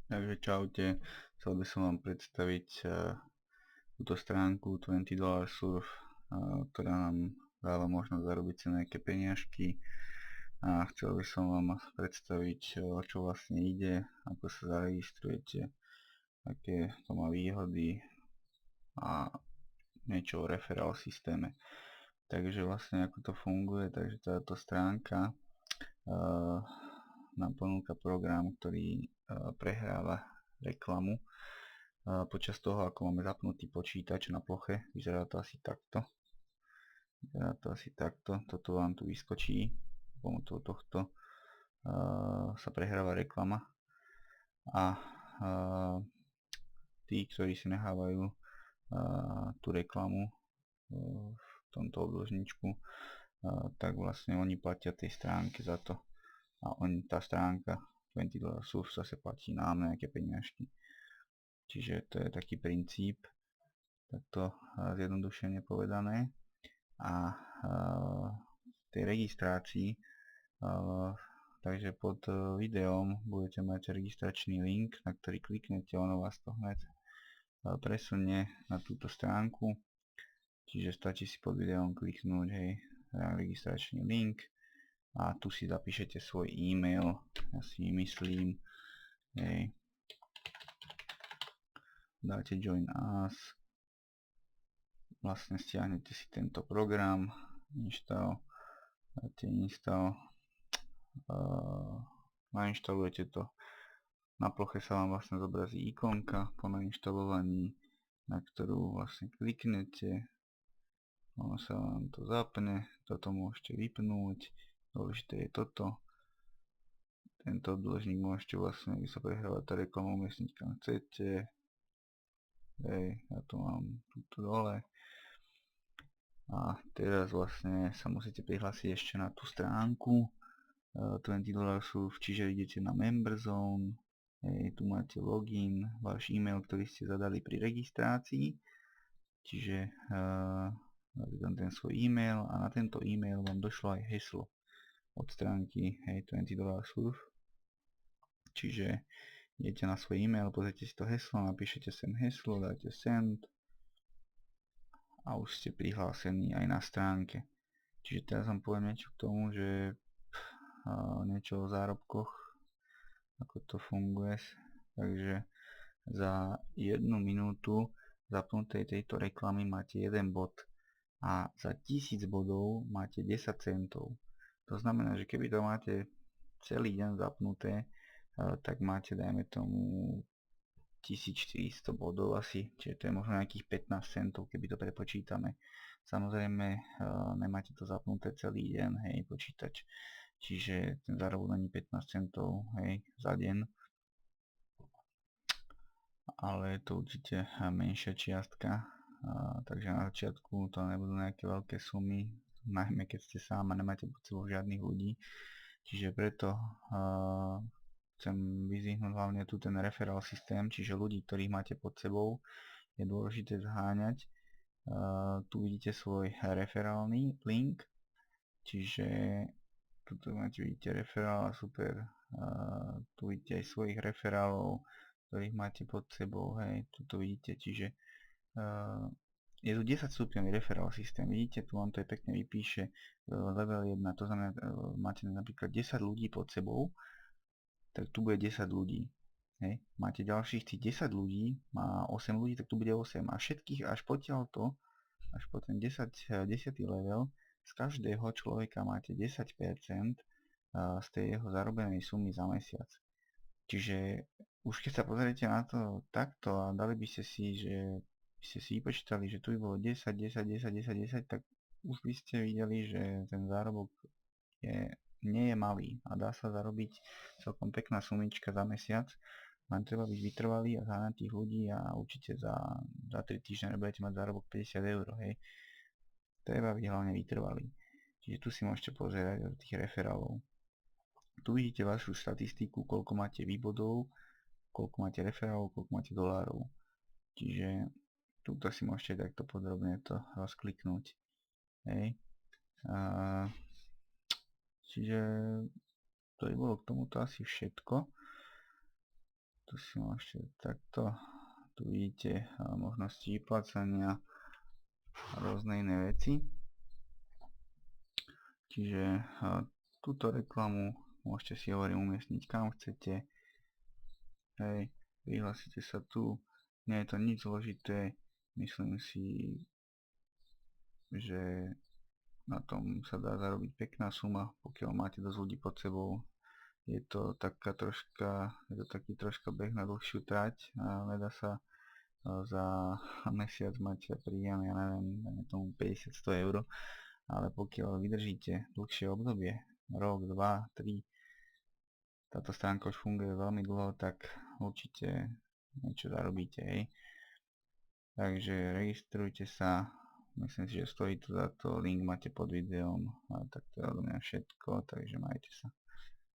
Takže čaute, chcel by som vám predstaviť túto stránku $20 Surf, ktorá nám dáva možnosť zarobiť si nejaké peniažky a chcel by som vám predstaviť, o čo vlastne ide, ako sa zaregistrujete, aké to má výhody a niečo o referál systéme. Takže vlastne ako to funguje, takže táto stránka nám ponúka program, ktorý prehráva reklamu počas toho, ako máme zapnutý počítač na ploche. Vyzerá to asi takto. Toto vám tu vyskočí. Pomocou tohto sa prehráva reklama. A tí, ktorí si nechávajú tú reklamu v tomto obložničku, tak vlastne oni platia tej stránke za to. A tá stránka $20 Surf zase platí nám nejaké peniažky. Čiže to je taký princíp, takto zjednodušene povedané. A v tej registrácii, takže pod videom budete mať registračný link, na ktorý kliknete, ono vás to hneď presunie na túto stránku. Čiže stačí si pod videom kliknúť, hej, na registračný link a tu si zapíšete svoj e-mail, ja si myslím, hej, dáte join us, vlastne stiahnete si tento program, dáte install, nainštalujete to, na ploche sa vám vlastne zobrazí ikonka po nainštalovaní, na ktorú vlastne kliknete, ono sa vám to zapne, toto môžete vypnúť, dôležité je toto, tento dĺžnik môžete vlastne, keď sa prehráva tá reklama, umiestniť kam chcete, hej, ja to mám tuto dole. A teraz vlastne sa musíte prihlásiť ešte na tú stránku $20 Surf, čiže idete na Member Zone, hej, tu máte login, váš e-mail, ktorý ste zadali pri registrácii, čiže dáte tam ten svoj e-mail a na tento e-mail vám došlo aj heslo od stránky, hej, $20 Surf, čiže idete na svoj e-mail, pozrite si to heslo, napíšete sem heslo, dáte send a už ste prihlásení aj na stránke. Čiže teraz vám poviem niečo k tomu, že niečo o zárobkoch, ako to funguje. Takže za 1 minútu zapnutej tejto reklamy máte 1 bod a za 1000 bodov máte 10 centov. To znamená, že keby to máte celý deň zapnuté, tak máte, dajme tomu, 1400 bodov asi, čiže to je možno nejakých 15 centov, keby to prepočítame. Samozrejme, nemáte to zapnuté celý deň, hej, počítač, čiže ten zárobok není 15 centov, hej, za deň, ale je to určite menšia čiastka, takže na začiatku to nebudú nejaké veľké sumy, najmä keď ste sám a nemáte pod sebou žiadnych ľudí, čiže preto chcem vyzvihnúť hlavne tu ten referál systém, čiže ľudí, ktorých máte pod sebou, je dôležité zháňať. Tu vidíte svoj referálny link, čiže tuto máte, vidíte referál, super, tu vidíte aj svojich referálov, ktorých máte pod sebou, hej, tuto vidíte, čiže je tu 10 stupňový referál systém, vidíte, tu vám to je pekne vypíše level 1, to znamená, máte napríklad 10 ľudí pod sebou, tak tu bude 10 ľudí. Hej. Máte ďalších tých 10 ľudí, má 8 ľudí, tak tu bude 8. A všetkých až potiaľto, až po ten 10. level, z každého človeka máte 10% z tej jeho zarobenej sumy za mesiac. Čiže už keď sa pozriete na to takto a dali by ste si, že by ste si vypočítali, že tu by bolo 10, 10, 10, 10, 10, tak už by ste videli, že ten zárobok nie je malý a dá sa zarobiť celkom pekná sumička za mesiac, len treba byť vytrvalý a zháňať tých ľudí a určite za 3 týždne budete mať zárobok 50 eur, hej. Treba byť hlavne vytrvalý. Čiže tu si môžete pozerať do tých referálov. Tu vidíte vašu štatistiku, koľko máte výbodov, koľko máte referálov, koľko máte dolárov. Čiže tuto si môžete takto podrobne to rozkliknúť, hej. Čiže to by bolo k tomuto asi všetko. Tu si môžete takto, tu vidíte možnosti vyplácania a rôzne iné veci. Čiže túto reklamu môžete si, hovorím, umiestniť kam chcete. Hej, prihlasíte sa tu, nie je to nič zložité, myslím si, že na tom sa dá zarobiť pekná suma, pokiaľ máte dosť ľudí pod sebou. Je to taký troška beh na dlhšiu trať a nedá sa za mesiac mať príjem, ja neviem, dajme tomu 50-100 eur, ale pokiaľ vydržíte dlhšie obdobie, rok, 2, 3, táto stránka už funguje veľmi dlho, tak určite niečo zarobíte, hej. Takže registrujte sa, myslím si, že stojí to za to, link máte pod videom, a tak to je odo mňa všetko, takže majte sa.